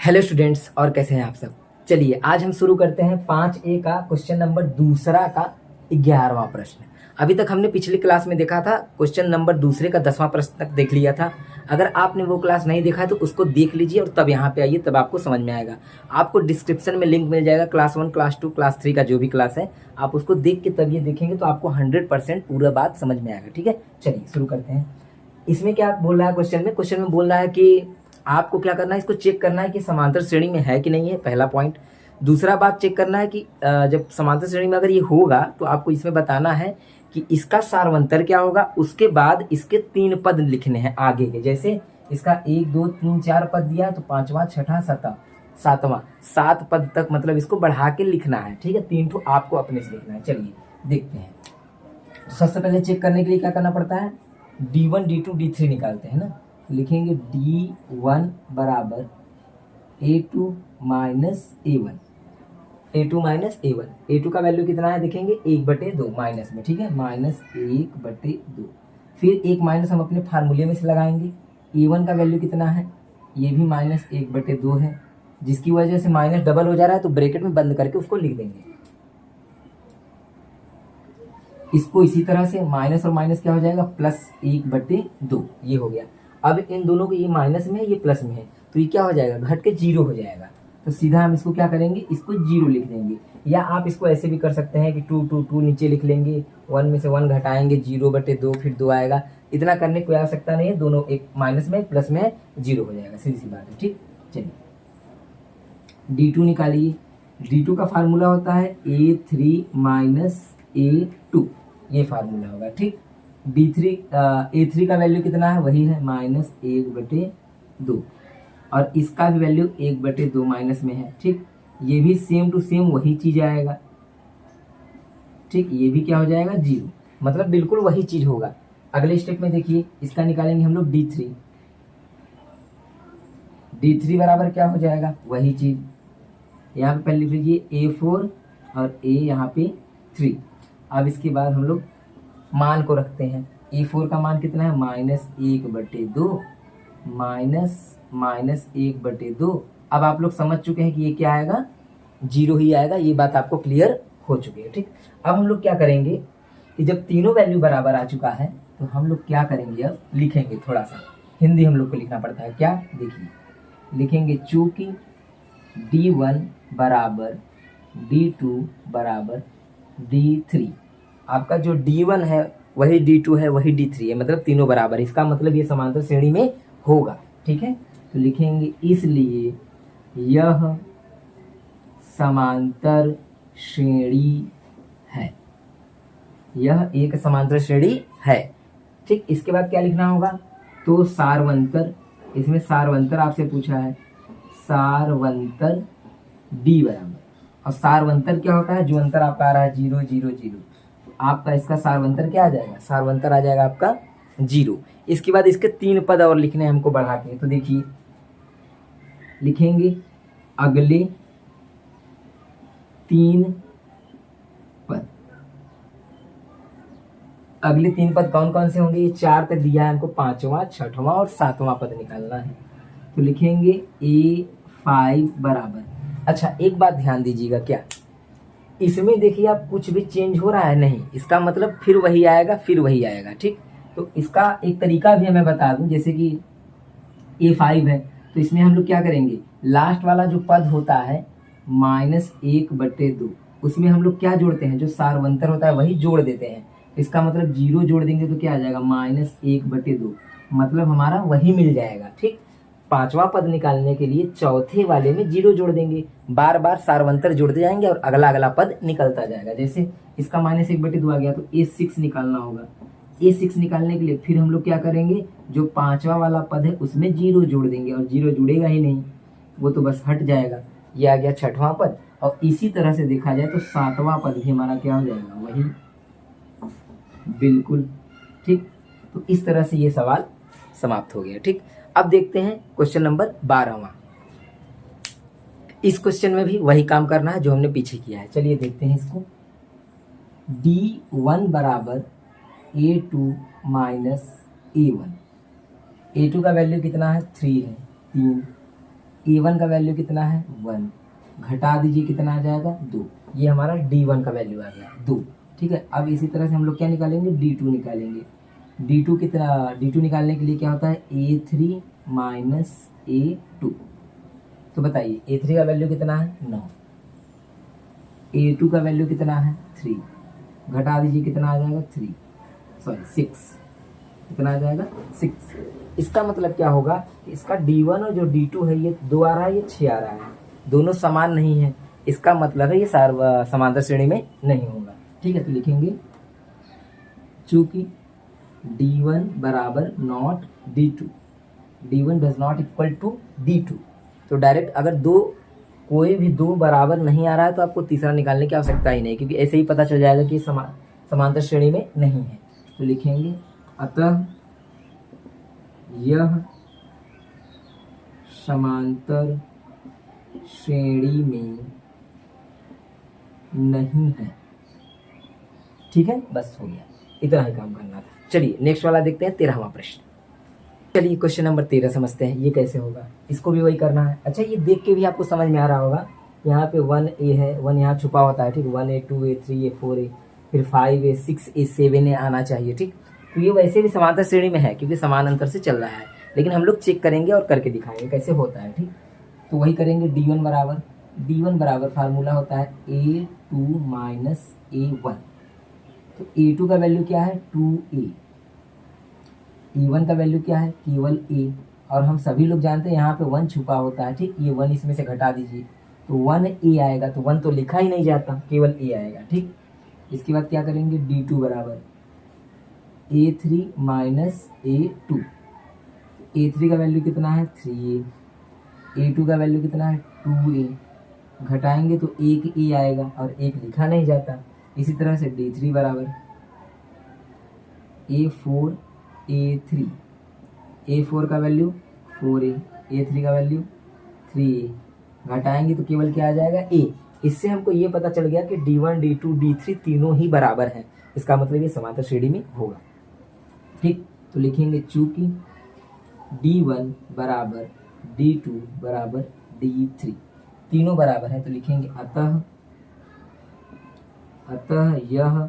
Hello students, और कैसे हैं आप सब। चलिए आज हम शुरू करते हैं 5A का क्वेश्चन नंबर दूसरा का 11वां प्रश्न। अभी तक हमने पिछली क्लास में देखा था क्वेश्चन नंबर दूसरे का 10वां प्रश्न तक देख लिया था। अगर आपने वो क्लास नहीं देखा है तो उसको देख लीजिए और तब यहाँ पे आइए, तब आपको समझ में आएगा। आपको डिस्क्रिप्शन में लिंक मिल जाएगा क्लास 1, क्लास 2, क्लास 3 का जो भी क्लास है, आप उसको देख के तब ये देखेंगे तो आपको 100% पूरा बात समझ में आएगा। ठीक है, चलिए शुरू करते हैं। इसमें क्या बोल रहा है क्वेश्चन में बोल रहा है कि आपको क्या करना है, इसको चेक करना है कि समांतर श्रेणी में है कि नहीं है, पहला पॉइंट। दूसरा बात चेक करना है कि जब समांतर श्रेणी में अगर ये होगा तो आपको इसमें बताना है कि इसका सारवंतर क्या होगा। उसके बाद इसके 3 पद लिखने हैं आगे के, जैसे इसका 1 2 3 4 पद दिया तो 5वां 6वां 7वां 7 पद तक, मतलब इसको बढ़ा के लिखना है। ठीक है, 3 ठो आपको अपने से लिखना है। चलिए देखते हैं। तो सबसे पहले चेक करने के लिए क्या करना पड़ता है, D1 D2 D3 निकालते हैं ना। लिखेंगे D1 बराबर A2 minus A1, A2 minus A1। A2 का वैल्यू कितना है देखेंगे 1/2 माइनस में, ठीक है, माइनस 1/2। फिर एक माइनस हम अपने फार्मूले में से लगाएंगे। A1 का वैल्यू कितना है, ये भी माइनस 1/2 है, जिसकी वजह से माइनस डबल हो जा रहा है तो ब्रैकेट में बंद करके उसको लिख देंगे। इसको इसी तरह से माइनस और माइनस क्या हो जाएगा, प्लस 1/2, ये हो गया। अब इन दोनों को, ये माइनस में है ये प्लस में है, तो ये क्या हो जाएगा, घट के 0 हो जाएगा। तो सीधा हम इसको क्या करेंगे, इसको 0 लिख देंगे। या आप इसको ऐसे भी कर सकते हैं कि 2 2 2 नीचे लिख लेंगे, 1 में से 1 घटाएंगे, 0/2, फिर 2 आएगा। इतना करने की कोई आवश्यकता नहीं है, दोनों एक माइनस में प्लस में 0 हो जाएगा, सीधी सी बात है। ठीक, चलिए D2 निकालिए। D2 का फार्मूला होता है A3 माइनस A2, ये फार्मूला होगा। ठीक, A3 का वैल्यू कितना है, वही है माइनस 1/2, और इसका भी वैल्यू 1/2 माइनस में है। ठीक, ये भी सेम टू सेम वही चीज आएगा। ठीक, ये भी क्या हो जाएगा 0, मतलब बिल्कुल वही चीज होगा। अगले स्टेप में देखिए, इसका निकालेंगे हम लोग D3 बराबर क्या हो जाएगा, वही चीज। यहाँ पे पहले लिख लीजिए A4 और A यहाँ पे 3। अब इसके बाद हम लोग मान को रखते हैं। A4 का मान कितना है, माइनस 1/2 माइनस 1/2। अब आप लोग समझ चुके हैं कि ये क्या आएगा, 0 ही आएगा, ये बात आपको क्लियर हो चुकी है। ठीक, अब हम लोग क्या करेंगे कि जब तीनों वैल्यू बराबर आ चुका है तो हम लोग क्या करेंगे, अब लिखेंगे। थोड़ा सा हिंदी हम लोग को लिखना पड़ता है। क्या देखिए, लिखेंगे चूंकि D1 बराबर D2 बराबर D3, आपका जो D1 है वही D2 है वही D3 है, मतलब तीनों बराबर। इसका मतलब ये समांतर श्रेणी में होगा। ठीक है, तो लिखेंगे इसलिए यह समांतर श्रेणी है, यह एक समांतर श्रेणी है। ठीक, इसके बाद क्या लिखना होगा, तो सारवंतर, इसमें सारवंतर आपसे पूछा है, सारवंतर D बराबर, और सारवंतर क्या होता है, जो अंतर आपका आ रहा है 0 0 0, आपका इसका सारवंतर क्या आ जाएगा, सारवंतर आ जाएगा आपका 0। इसके बाद इसके 3 पद और लिखने हैं हमको बढ़ा के। तो देखिए लिखेंगे अगले 3 पद। अगले 3 पद कौन कौन से होंगे, ये 4 तक दिया है हमको, 5वां 6वां और 7वां पद निकालना है। तो लिखेंगे A5 बराबर। अच्छा, एक बात ध्यान दीजिएगा, क्या इसमें देखिए आप कुछ भी चेंज हो रहा है नहीं, इसका मतलब फिर वही आएगा फिर वही आएगा। ठीक, तो इसका एक तरीका भी मैं बता दूं, जैसे कि A5 है तो इसमें हम लोग क्या करेंगे, लास्ट वाला जो पद होता है माइनस 1/2, उसमें हम लोग क्या जोड़ते हैं, जो सारवंतर होता है वही जोड़ देते हैं। इसका मतलब 0 जोड़ देंगे तो क्या आ जाएगा, माइनस 1/2, मतलब हमारा वही मिल जाएगा। ठीक, 5वां पद निकालने के लिए चौथे वाले में 0 जोड़ देंगे, बार बार सारवंतर जोड़ते जाएंगे और अगला अगला पद निकलता जाएगा। जैसे इसका माइनस 1/2 आ गया तो A6 निकालना होगा। A6 निकालने के लिए फिर हम लोग क्या करेंगे, जो 5वां वाला पद है उसमें 0 जोड़ देंगे, और 0 जुड़ेगा ही नहीं, वो तो बस हट जाएगा। ये आ गया 6वां पद, और इसी तरह से देखा जाए तो 7वां पद भी हमारा क्या हो जाएगा, वही बिल्कुल। ठीक, तो इस तरह से ये सवाल समाप्त हो गया। ठीक, अब देखते हैं क्वेश्चन नंबर 12वां। इस क्वेश्चन में भी वही काम करना है जो हमने पीछे किया है। चलिए देखते हैं इसको। D1 बराबर A2 माइनस A1। A2 का वैल्यू कितना है, 3 है, 3। A1 का वैल्यू कितना है 1, घटा दीजिए कितना आ जाएगा 2, ये हमारा D1 का वैल्यू आ गया 2। ठीक है, अब इसी तरह से हम लोग क्या निकालेंगे D2 निकालेंगे। D2 कितना, D2 निकालने के लिए क्या होता है A3 माइनस A2। तो बताइए A3 का वैल्यू कितना है 9, A2 का वैल्यू कितना है 3, घटा दीजिए कितना आ जाएगा 6, कितना आ जाएगा 6। इसका मतलब क्या होगा, इसका D1 और जो D2 है ये 2 आ रहा है, ये 6 आ रहा है, दोनों समान नहीं है, इसका मतलब है ये समांतर श्रेणी में नहीं होगा। ठीक है, तो लिखेंगे चूंकि D1 बराबर not D2, D1 does not equal to D2, तो डायरेक्ट अगर कोई भी दो बराबर नहीं आ रहा है तो आपको तीसरा निकालने की आवश्यकता ही नहीं, क्योंकि ऐसे ही पता चल जाएगा कि समांतर श्रेणी में नहीं है। तो लिखेंगे अतः यह समांतर श्रेणी में नहीं है। ठीक है, बस हो गया, इतना ही काम करना था। चलिए नेक्स्ट वाला देखते हैं, 13वां प्रश्न। चलिए क्वेश्चन नंबर 13 समझते हैं, ये कैसे होगा, इसको भी वही करना है। अच्छा, ये देख के भी आपको समझ में आ रहा होगा, यहाँ पे 1A है, 1 यहाँ छुपा होता है, ठीक, 1A 2A 3A 4A फिर 5A 6A 7A आना चाहिए। ठीक, तो ये वैसे भी समांतर श्रेणी में है क्योंकि समान अंतर से चल रहा है, लेकिन हम लोग चेक करेंगे और करके दिखाएंगे कैसे होता है। ठीक, तो वही करेंगे। D1 बराबर फार्मूला होता है A2 माइनस A1, तो A2 का वैल्यू क्या है 2A, A1 का वैल्यू क्या है केवल A, और हम सभी लोग जानते हैं यहाँ पे 1 छुपा होता है। ठीक, ये 1 इसमें से घटा दीजिए तो 1A आएगा, तो 1 तो लिखा ही नहीं जाता, केवल A आएगा। ठीक, इसके बाद क्या करेंगे D2 बराबर A3 माइनस A2, A3 का वैल्यू कितना है 3A, A2 का वैल्यू कितना है 2A, घटाएंगे तो एक A आएगा और एक लिखा नहीं जाता। इसी तरह से D3 बराबर A4 A3, A4 का वैल्यू 4A, A3 का वैल्यू 3A, घटाएंगे तो केवल क्या आ जाएगा A। इससे हमको ये पता चल गया कि D1 D2 D3 तीनों ही बराबर हैं, इसका मतलब ये समांतर श्रेणी में होगा। ठीक, तो लिखेंगे चूंकि D1 बराबर D2 बराबर D3 तीनों बराबर है, तो लिखेंगे अतः यह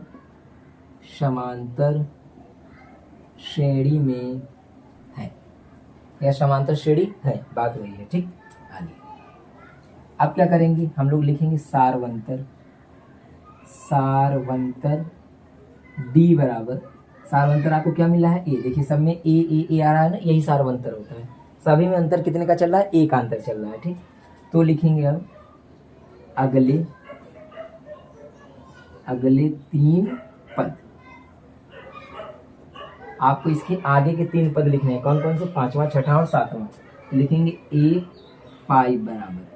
समांतर श्रेणी में है, यह समांतर श्रेणी है, बात वही है। ठीक, आगे अब क्या करेंगे, हम लोग लिखेंगे सारवंतर D बराबर, सारवंतर आपको क्या मिला है A, देखिए सब में A आ रहा है ना, यही सारवंतर होता है, सभी में अंतर कितने का चल रहा है, A का अंतर चल रहा है। ठीक, तो लिखेंगे अब अगले 3 पद, आपको इसके आगे के 3 पद लिखने हैं, कौन कौन से, 5वां 6वां और 7वां। लिखेंगे A5 बराबर,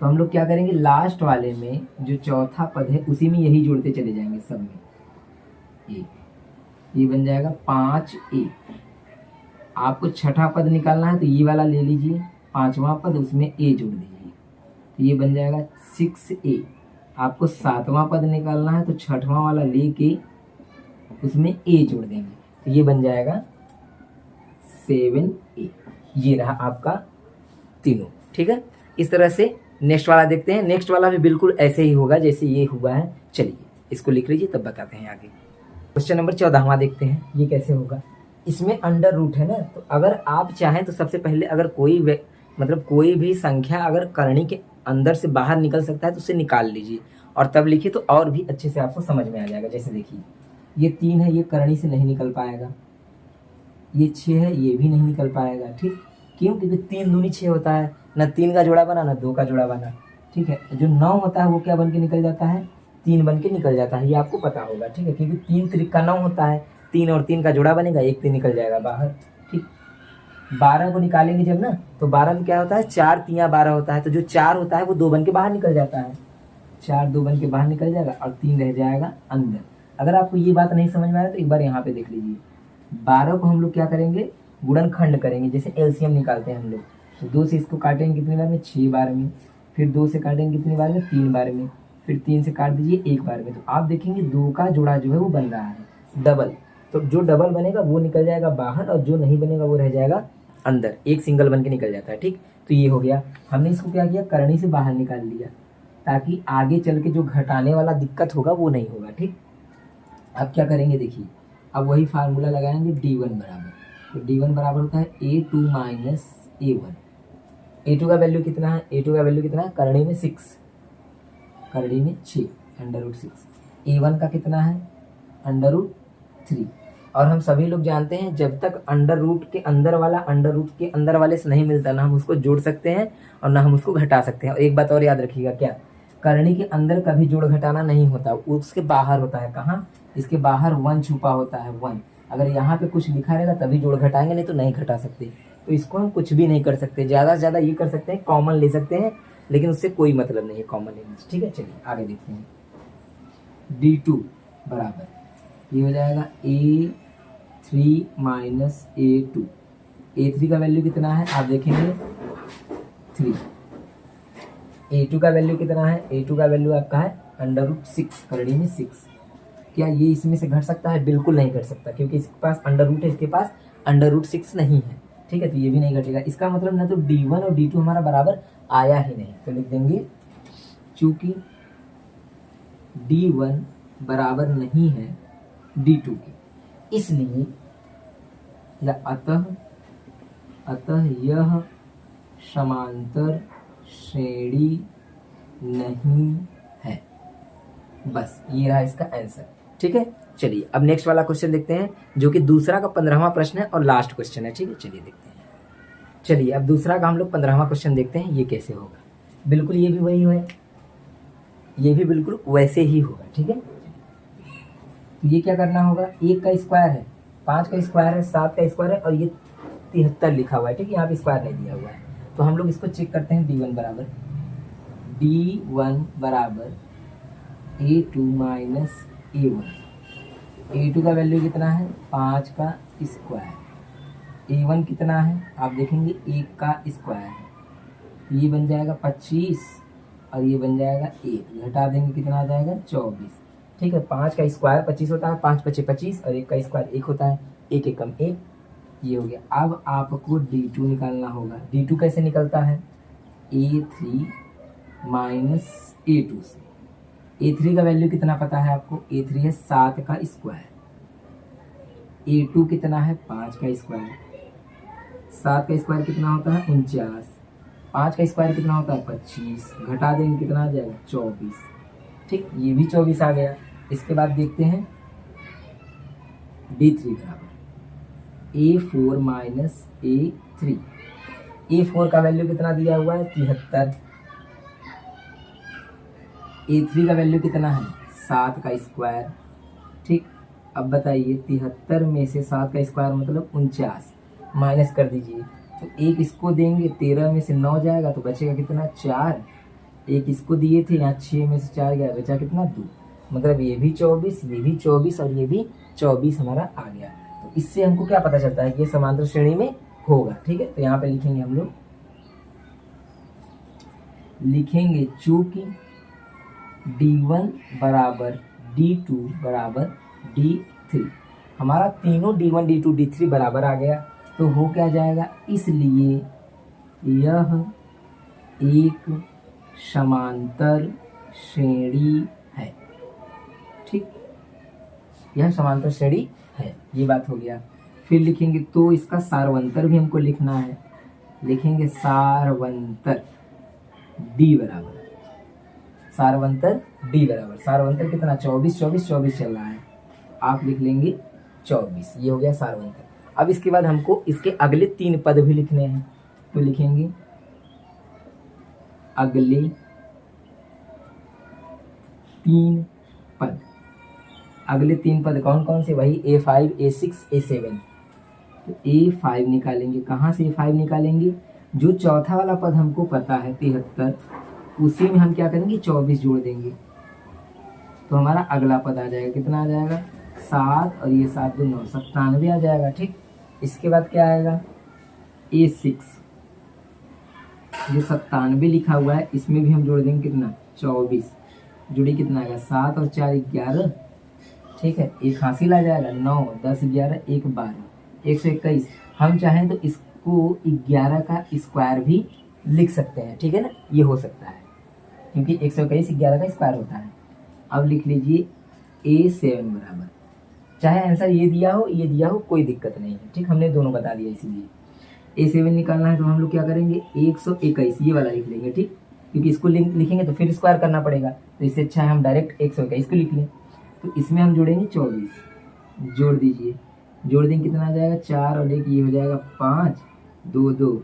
तो हम लोग क्या करेंगे लास्ट वाले में जो चौथा पद है उसी में यही जोड़ते चले जाएंगे सब में A, ये बन जाएगा 5A। आपको 6ठा पद निकालना है तो ये वाला ले लीजिए, 5वां पद उसमें A जोड़ दीजिए, तो ये बन जाएगा 6A। आपको 7वां पद निकालना है तो 6ठवां वाला लेके उसमें A जोड़ देंगे, तो ये बन जाएगा 7A। ये रहा आपका तीनों। ठीक है, इस तरह से नेक्स्ट वाला देखते हैं। नेक्स्ट वाला भी बिल्कुल ऐसे ही होगा जैसे ये हुआ है। चलिए इसको लिख लीजिए, तब बताते हैं आगे। क्वेश्चन नंबर 14वां देखते हैं, ये कैसे होगा। इसमें अंडर रूट है ना, तो अगर आप चाहें तो सबसे पहले अगर कोई भी संख्या अगर करणी के अंदर से बाहर निकल सकता है तो उसे निकाल लीजिए और तब लिखिए, तो और भी अच्छे से आपको समझ में आ जाएगा। जैसे देखिए ये 3 है, ये करणी से नहीं निकल पाएगा, ये 6 है, ये भी नहीं निकल पाएगा। ठीक, क्यों, क्योंकि 3 दूनी 6 होता है, ना 3 का जोड़ा बना ना 2 का जोड़ा बना। ठीक है, जो 9 होता है वो क्या बन के निकल जाता है, 3 बन के निकल जाता है, ये आपको पता होगा। ठीक है, क्योंकि 3 त्रिका 9 होता है, 3 और 3 का जोड़ा बनेगा, 1 3 निकल जाएगा बाहर। ठीक, 12 को निकालेंगे जब ना, तो 12 में क्या होता है, 4 3 12 होता है, तो जो 4 होता है वो 2 बन के बाहर निकल जाता है, 4 2 बन के बाहर निकल जाएगा और 3 रह जाएगा अंदर। अगर आपको ये बात नहीं समझ में आ रहा तो एक बार यहाँ पे देख लीजिए। 12 को हम लोग क्या करेंगे, गुणनखंड करेंगे, जैसे एलसीएम निकालते हैं हम लोग, तो 2 से इसको काटेंगे कितनी बार में, 6 बार में, फिर 2 से काटेंगे कितनी बार में, 3 बार में, फिर 3 से काट दीजिए 1 बार में। तो आप देखेंगे 2 का जोड़ा जो है वो बन रहा है डबल, तो जो डबल बनेगा वो निकल जाएगा बाहर और जो नहीं बनेगा वो रह जाएगा अंदर, एक सिंगल बन के निकल जाता है। ठीक, तो तो ये हो गया। हमने इसको क्या किया, करनी से बाहर निकाल लिया ताकि आगे चल के जो घटाने वाला दिक्कत होगा वो नहीं होगा। ठीक, अब क्या करेंगे देखिए, अब वही फार्मूला लगाएंगे D1 बराबर, तो D1 बराबर होता है A2 माइनस A1। A2 का वैल्यू कितना है, A2 का वैल्यू कितना है, करड़ी में 6, करड़ी में 6 √6। A1 का कितना है, √3। और हम सभी लोग जानते हैं जब तक अंडर रूट के अंदर वाला अंडर रूट के अंदर वाले से नहीं मिलता ना हम उसको जोड़ सकते हैं और ना हम उसको घटा सकते हैं। और एक बात और याद रखिएगा, क्या, करनी के अंदर कभी जोड़ घटाना नहीं होता, उसके बाहर होता है। कहाँ, इसके बाहर 1 छुपा होता है, 1। अगर यहाँ पे कुछ लिखा रहेगा तभी जोड़ घटाएंगे, नहीं तो नहीं घटा सकते। तो इसको हम कुछ भी नहीं कर सकते, ज़्यादा से ज़्यादा ये कर सकते हैं, कॉमन ले सकते हैं, लेकिन उससे कोई मतलब नहीं है कॉमन लेने से। ठीक है, चलिए आगे देखते हैं। D2 बराबर ये हो जाएगा A3 माइनस A2। A3 का वैल्यू कितना है आप देखेंगे 3। A2 का वैल्यू कितना है, A2 का वैल्यू आपका है √6, करड़ी में 6। क्या ये इसमें से घट सकता है, बिल्कुल नहीं घट सकता, क्योंकि इसके पास अंडर रूट है, इसके पास √6 नहीं है। ठीक है, तो ये भी नहीं घटेगा। इसका मतलब ना तो D1 और D2 हमारा बराबर आया ही नहीं, तो लिख देंगे चूंकि D1 बराबर नहीं है D2 के, इसलिए या अतः यह समांतर श्रेणी नहीं है। बस ये रहा इसका आंसर। ठीक है, चलिए अब नेक्स्ट वाला क्वेश्चन देखते हैं, जो कि दूसरा का 15वां प्रश्न है और लास्ट क्वेश्चन है। ठीक है, चलिए देखते हैं। चलिए अब दूसरा का हम लोग 15वां क्वेश्चन देखते हैं, ये कैसे होगा। बिल्कुल ये भी वही है, ये भी बिल्कुल वैसे ही होगा। ठीक है, तो ये क्या करना होगा, 1 का स्क्वायर है, 5 का स्क्वायर है, 7 का स्क्वायर है और ये 73 लिखा हुआ है। ठीक है, यहाँ पे स्क्वायर नहीं दिया हुआ है, तो हम लोग इसको चेक करते हैं। D1 बराबर A2 माइनस A1। A2 का वैल्यू कितना है, 5 का स्क्वायर। A1 कितना है आप देखेंगे, 1 का स्क्वायर है। ये बन जाएगा 25 और ये बन जाएगा 1, घटा देंगे कितना आ जाएगा 24। ठीक है, 5 का स्क्वायर 25 होता है, 5 × 5 = 25 और 1 का स्क्वायर 1 होता है, 1 × 1 = 1। ये हो गया। अब आपको D2 निकालना होगा। D2 कैसे निकलता है, A3 माइनस A2 से। A3 का वैल्यू कितना पता है आपको, A3 है 7 का स्क्वायर, A2 कितना है 5 का स्क्वायर। 7 का स्क्वायर कितना होता है 49, 5 का स्क्वायर कितना होता है 25, घटा देंगे कितना आ जाएगा 24। ठीक, ये भी 24 आ गया। इसके बाद देखते हैं D3 बराबर A4 माइनस A3। A4 का वैल्यू कितना दिया हुआ है 73, A3 का वैल्यू कितना है 7 का स्क्वायर। ठीक, अब बताइए 73 में से 7 का स्क्वायर मतलब 49, माइनस कर दीजिए, तो 1 इसको देंगे, 13 में से 9 जाएगा तो बचेगा कितना 4। 1 इसको दिए थे, यहाँ 6 में से 4 गया, बचा कितना 2, मतलब ये भी 24, ये भी 24 और ये भी 24 हमारा आ गया। तो इससे हमको क्या पता चलता है कि ये समांतर श्रेणी में होगा। ठीक है, तो यहाँ पे लिखेंगे हम लोग, लिखेंगे चूंकि D1 बराबर D2 बराबर D3, हमारा तीनों D1 D2 D3 बराबर आ गया, तो हो क्या जाएगा, इसलिए यह एक समांतर श्रेणी है। ठीक, यह समांतर श्रेणी है, ये बात हो गया। फिर लिखेंगे तो इसका सारवंतर भी हमको लिखना है, लिखेंगे सारवंतर D बराबर, सारवंतर D बराबर, सारवंतर कितना 24 24 24 चल रहा है, आप लिख लेंगे 24। ये हो गया सारवंतर। अब इसके बाद हमको इसके अगले 3 पद भी लिखने हैं, तो लिखेंगे अगले 3 पद। अगले 3 पद कौन कौन से, वही A5 A6 A7। तो A5 निकालेंगे, कहाँ से A5 निकालेंगे, जो चौथा वाला पद हमको पता है 73, उसी में हम क्या करेंगे 24 जोड़ देंगे, तो हमारा अगला पद आ जाएगा, कितना आ जाएगा 7 और ये 7 2 9 97 आ जाएगा। ठीक, इसके बाद क्या आएगा A6, जो 97 लिखा हुआ है इसमें भी हम जोड़ देंगे कितना 24, जोड़ी कितना आएगा 7 और 4 11। ठीक है, एक हासिल आ जाएगा 9 10 11 1 12 121। हम चाहें तो इसको 11 का स्क्वायर भी लिख सकते हैं, ठीक है ना, ये हो सकता है क्योंकि 121 11 का स्क्वायर होता है। अब लिख लीजिए A7 बराबर, चाहे आंसर ये दिया हो ये दिया हो कोई दिक्कत नहीं है, ठीक, हमने दोनों बता दिया। इसीलिए A7 निकालना है तो हम लोग क्या करेंगे 121 ये वाला लिख लेंगे, ठीक, क्योंकि इसको लिखेंगे तो फिर स्क्वायर करना पड़ेगा, तो इससे अच्छा है हम डायरेक्ट 121 को लिख लें। तो इसमें हम जोड़ेंगे 24, जोड़ दीजिए, जोड़ देंगे कितना आ जाएगा 4 और 1 ये हो जाएगा 5, 2 2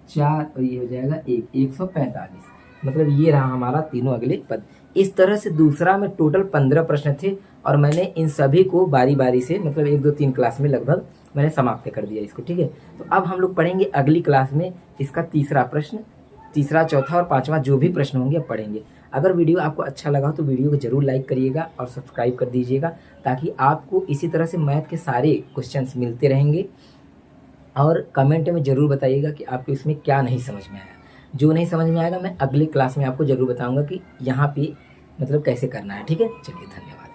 4 और ये हो जाएगा 145। मतलब ये रहा हमारा तीनों अगले पद। इस तरह से दूसरा में टोटल 15 प्रश्न थे और मैंने इन सभी को बारी बारी से मतलब 1 2 3 क्लास में लगभग मैंने समाप्त कर दिया इसको, ठीक है। तो अब हम लोग पढ़ेंगे अगली क्लास में इसका तीसरा प्रश्न, तीसरा चौथा और पांचवा जो भी प्रश्न होंगे अब पढ़ेंगे। अगर वीडियो आपको अच्छा लगा हो तो वीडियो को जरूर लाइक करिएगा और सब्सक्राइब कर दीजिएगा, ताकि आपको इसी तरह से मैथ के सारे क्वेश्चंस मिलते रहेंगे। और कमेंट में ज़रूर बताइएगा कि आपको इसमें क्या नहीं समझ में आया। जो नहीं समझ में आएगा मैं अगले क्लास में आपको ज़रूर बताऊंगा कि यहाँ पे मतलब कैसे करना है, ठीक है। चलिए धन्यवाद।